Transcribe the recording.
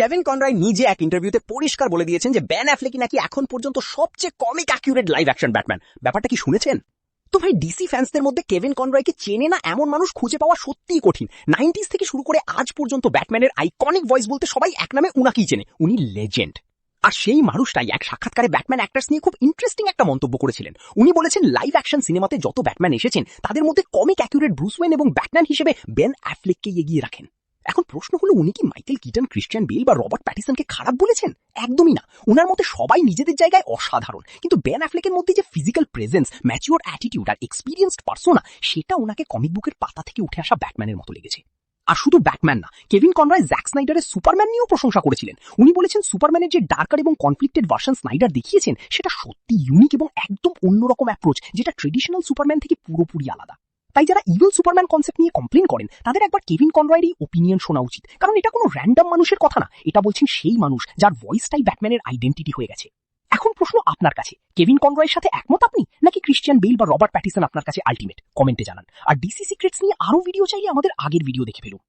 Kevin কনরয় নিজে এক ইন্টারভিউতে পরিষ্কার বলে দিয়েছেন যে বেন অ্যাফ্লেক নাকি এখন পর্যন্ত সবচেয়ে comic accurate live action Batman. ব্যাপারটা কি শুনেছেন? তো ভাই, ডিসি ফ্যান্সদের মধ্যে কেভিন কনরয়কে চেনে না এমন মানুষ খুঁজে পাওয়া সত্যিই কঠিন। 90s থেকে শুরু করে আজ পর্যন্ত ব্যাটম্যানের আইকনিক ভয়েস বলতে সবাই এক নামে উনাকেই চেনে, উনি লেজেন্ড। আর সেই মানুষটাই এক সাক্ষাৎকারে ব্যাটম্যান অ্যাক্টরস নিয়ে খুব ইন্টারেস্টিং একটা মন্তব্য করেছিলেন। উনি বলেছেন লাইভ অ্যাকশন সিনেমাতে যত ব্যাটম্যান এসেছেন তাদের মধ্যে কমিক অ্যাকিউরেট ব্রুস ওয়েন এবং ব্যাটম্যান হিসেবে বেন অ্যাফ্লেককে এগিয়ে রাখেন। এখন প্রশ্ন হলো, উনি কি মাইকেল কিটন, ক্রিশ্চিয়ান বেল বা রবার্ট প্যাটিসনকে খারাপ বলেছেন? একদমই না। উনার মতে সবাই নিজেদের জায়গায় অসাধারণ, কিন্তু বেন অ্যাফ্লেকের মধ্যে যে ফিজিক্যাল প্রেজেন্স, ম্যাচিওর অ্যাটিটিউড আর এক্সপিরিয়েন্সড পার্সোনা, সেটা ওনাকে কমিক বুকের পাতা থেকে উঠে আসা ব্যাটম্যানের মতো লেগেছে। আর শুধু ব্যাটম্যান না, কেভিন কনরয় জ্যাক স্নাইডারের সুপারম্যান নিয়েও প্রশংসা করেছিলেন। উনি বলেছেন সুপারম্যানের যে ডার্কার এবং কনফ্লিক্টেড ভার্সন স্নাইডার দেখিয়েছেন সেটা সত্যি ইউনিক এবং একদম অন্যরকম অ্যাপ্রোচ, যেটা ট্রেডিশনাল সুপারম্যান থেকে পুরোপুরি আলাদা। তাই যারা ইভিল সুপারম্যান কনসেপ্ট নিয়ে কমপ্লেন করেন তাদের একবার কেভিন কনরয়ের এই ওপিনিয়ন শোনা উচিত, কারণ এটা কোনো র্যান্ডম মানুষের কথা না, এটা বলছেন সেই মানুষ যার ভয়েসটাই ব্যাটম্যানের আইডেন্টিটি হয়ে গেছে। এখন প্রশ্ন আপনার কাছে, কেভিন কনরয়ের সাথে একমত আপনি, নাকি ক্রিশ্চিয়ান বেল বা রবার্ট প্যাটিসন আপনার কাছে আলটিমেট? কমেন্টে জানান। আর ডিসি সিক্রেটস নিয়ে আরো ভিডিও চাইলে আমাদের আগের ভিডিও দেখে ফেলুন।